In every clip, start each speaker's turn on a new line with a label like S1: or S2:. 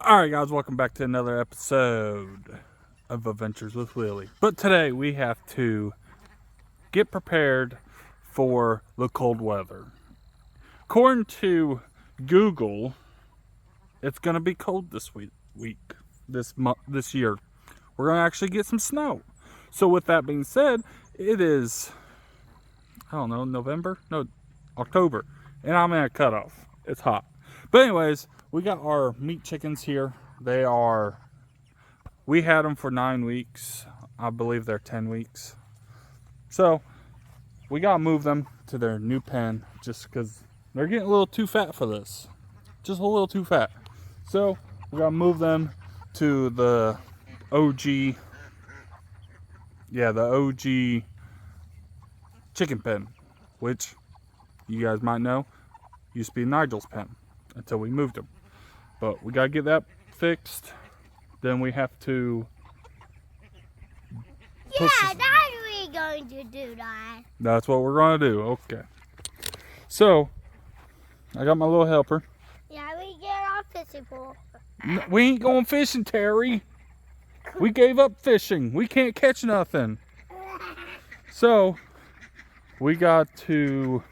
S1: Alright guys, welcome back to another episode of Adventures with Willie. But today we have to get prepared for the cold weather. According to Google, it's going to be cold this this year. We're going to actually get some snow. So with that being said, it is, I don't know, November? No, October. And I'm in a cutoff. It's hot. But anyways, we got our meat chickens here. We had them for 9 weeks. I believe they're 10 weeks. So we got to move them to their new pen just because they're getting a little too fat for this. Just a little too fat. So we got to move them to the OG, the OG chicken pen, which you guys might know used to be Nigel's pen until we moved him. But we gotta get that fixed. Then we have to.
S2: Yeah, that's what we're going to do, Dad.
S1: That's what we're gonna do. Okay. So I got my little helper.
S2: Yeah, we get our fishing pole.
S1: We ain't going fishing, Terry. We gave up fishing. We can't catch nothing. So we got to.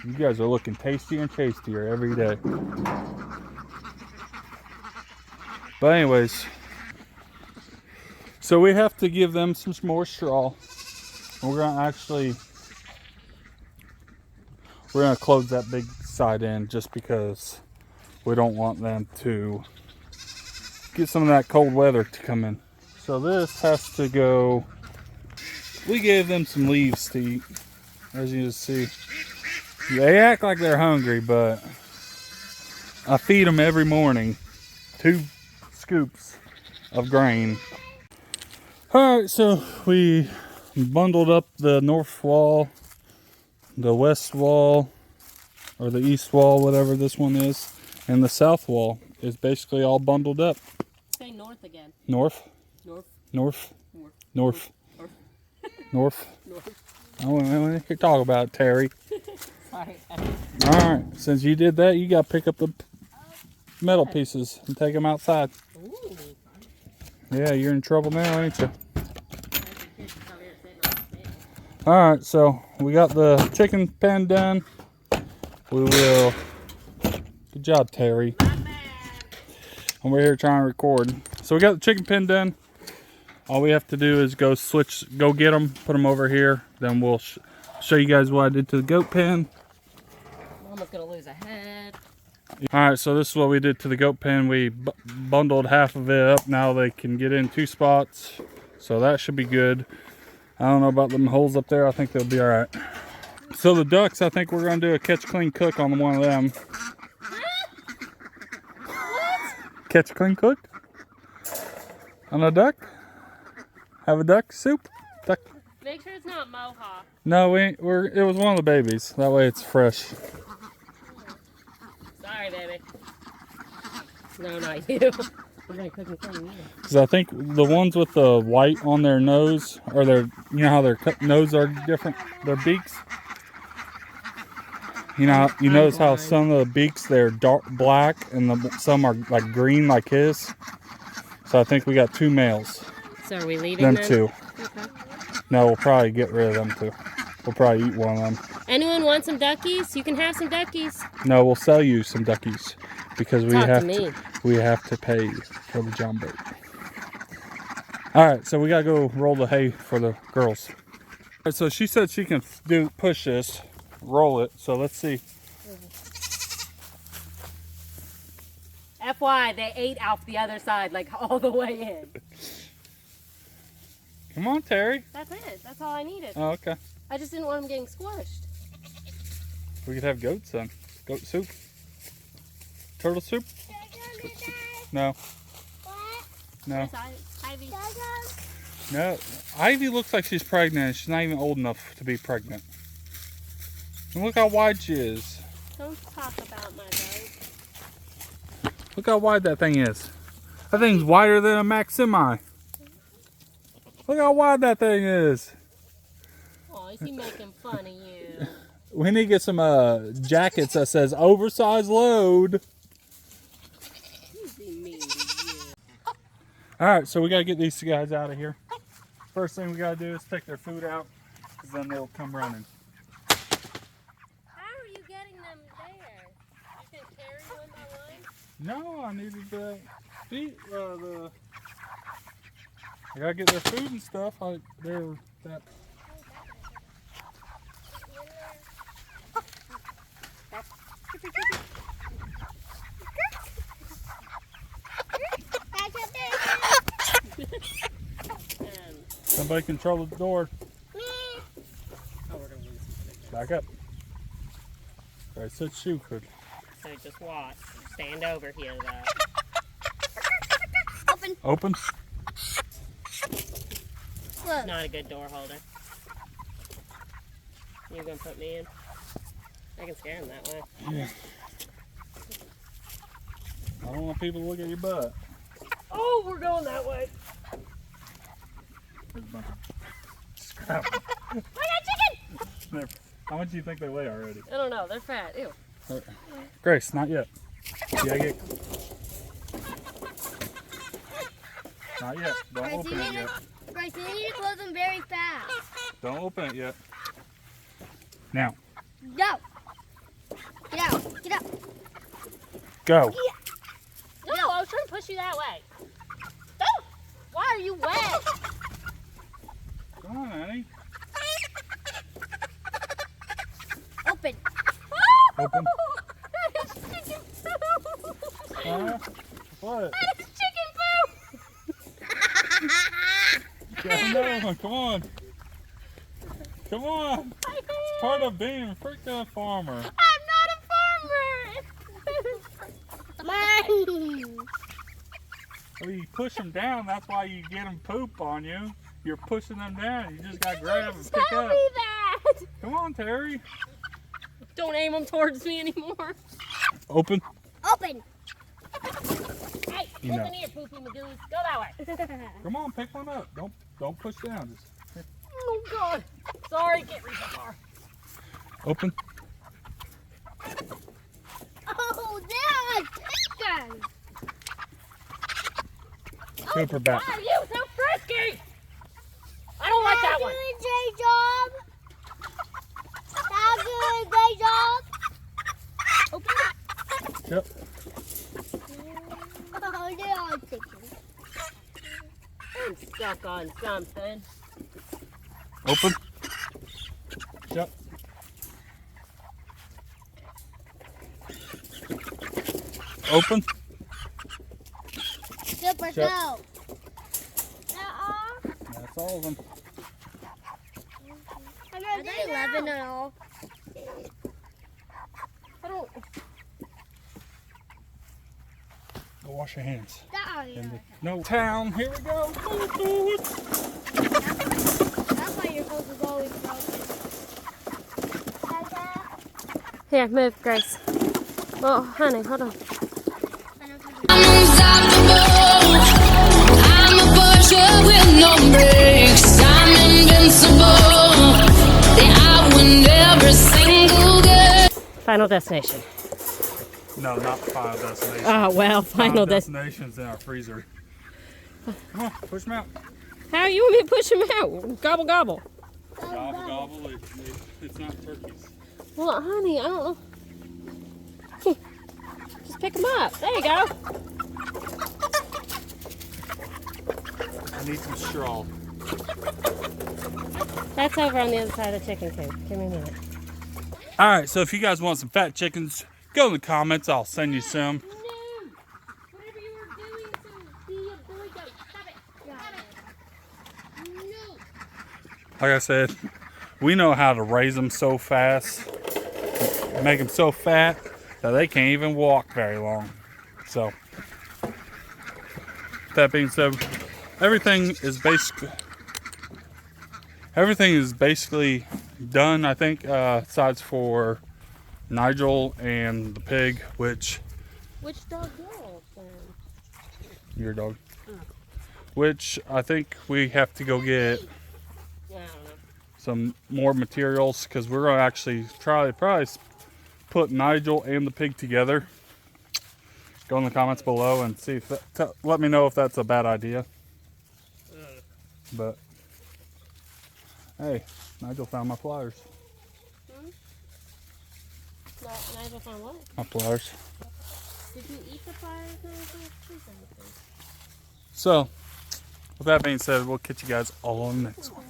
S1: You guys are looking tastier and tastier every day. But anyways, so we have to give them some more straw. We're gonna close that big side end just because we don't want them to get some of that cold weather to come in. So this has to go. We gave them some leaves to eat, as you can see. They act like they're hungry, but I feed them every morning 2 scoops of grain. Alright, so we bundled up the north wall, the west wall, or the east wall, whatever this one is, and the south wall is basically all bundled up.
S3: Say north again.
S1: North?
S3: North.
S1: North?
S3: North.
S1: North.
S3: North.
S1: North? I want to talk about it, Terry.
S3: Sorry.
S1: Alright, since you did that, you got to pick up the metal pieces and take them outside.
S3: Ooh.
S1: Yeah, you're in trouble now, ain't you? Alright, so we got the chicken pen done. We will. Good job, Terry. And we're here trying to record. So we got the chicken pen done. All we have to do is go get them, put them over here. Then we'll show you guys what I did to the goat pen.
S3: Mama's gonna lose a head.
S1: Alright, so this is what we did to the goat pen. We bundled half of it up. Now they can get in 2 spots. So that should be good. I don't know about them holes up there. I think they'll be alright. So the ducks, I think we're going to do a catch, clean, cook on one of them.
S3: What?
S1: Catch, clean, cook? On a duck? Have a duck soup? Duck.
S3: Make sure it's not mohawk.
S1: No, it was one of the babies. That way it's fresh.
S3: Sorry, baby. No, not you. We're gonna cook and clean you.
S1: Because I think the ones with the white on their nose, or you know how their nose are different, their beaks? You know, you notice how some of the beaks, they're dark black, and some are like green like his. So I think we got 2 males.
S3: So are we leaving
S1: Them 2.
S3: Okay.
S1: No, we'll probably get rid of them 2. We'll probably eat one of them.
S3: Anyone want some duckies? You can have some duckies.
S1: No, we'll sell you some duckies because we have to pay for the John boat. All right, so we gotta go roll the hay for the girls. All right, so she said she can push this, roll it. So let's see.
S3: FY, they ate off the other side, like all the way in.
S1: Come on, Terry.
S3: That's it. That's all I needed.
S1: Oh, okay.
S3: I just didn't want them getting squished.
S1: We could have goats then. Goat soup. Turtle soup? No.
S2: What?
S1: No.
S3: Ivy.
S1: No. Ivy looks like she's pregnant. She's not even old enough to be pregnant. And look how wide she is.
S3: Don't talk about my dog.
S1: Look how wide that thing is. That thing's wider than a Mack Semi. Look how wide that thing is.
S3: Oh, is he making fun of you?
S1: we need to get some jackets that says oversized load. All right, so we gotta get these guys out of here. First thing we gotta do is take their food out, because then they'll come running.
S3: How are you getting them there? You can carry one by one?
S1: No, I needed to feed I gotta get their food and stuff. They're that. Somebody control the door.
S3: Oh, we're gonna lose it.
S1: Back up. I said shoe could.
S3: So just watch. Stand over here, though.
S2: Open.
S1: Open.
S2: Close.
S3: Not a good door holder. You gonna put me in? I can scare him that way.
S1: Yeah. I don't want people to look at your butt.
S3: Oh, we're going that way.
S1: There's a bunch of scrap.
S3: I got chicken!
S1: How much do you think they weigh already?
S3: I don't know. They're fat. Ew.
S1: Grace, not yet. Yeah, get. Not yet. Don't
S2: Grace,
S1: open it yet.
S2: Grace, you need to close them very fast.
S1: Don't open it yet. Now,
S2: Go. Get out. Get out.
S1: go.
S3: No, I was trying to push you that way. Don't! Why are you wet?
S1: Come on, Annie.
S2: Open.
S1: Open.
S3: That is chicken poop!
S1: What?
S3: That is chicken poop!
S1: Get another one. Come on. Come on. It's part of being a freaking farmer.
S3: I'm not a farmer!
S2: Mine.
S1: Well, you push them down. That's why you get them poop on you. You're pushing them down. You just got to grab and pick
S3: Tell
S1: up.
S3: me that!
S1: Come on, Terry.
S3: Don't aim them towards me anymore.
S1: Open.
S2: Open.
S3: Hey,
S1: You
S3: listen
S1: know.
S3: here, Poopy Magoos. Go that way.
S1: Come on, pick one up. Don't push down. Just
S3: Oh, God. Sorry, can't reach that far.
S1: open.
S2: Oh, there are chickens.
S1: Cooper back.
S3: Why are you so frisky? I don't like that one.
S2: Doing great job. That's doing a great job.
S3: Open it.
S1: Yep.
S2: Oh, there are chickens.
S3: I'm stuck on something.
S1: Open. Shut. Open.
S2: Super
S1: Shut.
S2: go.
S1: That's all of them.
S2: Are they 11 in all?
S3: I don't.
S1: Go wash your hands.
S2: Sorry.
S1: No town. Here we go.
S2: That's why your hose is always broken.
S3: Here, move, Grace. Oh, honey, hold on.
S4: I'm a butcher with no brakes. I'm invincible. They outwin every single game.
S3: Final destination.
S1: No, not the final destination.
S3: Oh, well, final destination.
S1: destination's in our freezer. Come on, push them out.
S3: How you want me to push him out? Gobble, gobble.
S1: Gobble, gobble. It's not turkeys.
S3: Well, honey, I don't know. Just pick them up. There you go.
S1: I need some straw.
S3: That's over on the other side of the chicken coop. Give me a minute.
S1: All right, so if you guys want some fat chickens, go in the comments. I'll send you some.
S3: No! Whatever you were doing to be a boy goat. Stop it. Stop it. No.
S1: Like I said, we know how to raise them so fast, make them so fat that they can't even walk very long. So, that being said, everything is basically done. I think, besides for Nigel and the pig, which
S3: Which dog girl then?
S1: your dog, which I think we have to go get.
S3: Yeah, I don't know.
S1: some more materials, because we're going to actually probably put Nigel and the pig together. Go in the comments below and see if let me know if that's a bad idea. But hey, Nigel found my pliers.
S3: Nigel found what?
S1: My pliers.
S3: Did you eat the pliers? Please don't.
S1: So, with that being said, we'll catch you guys all on the next one.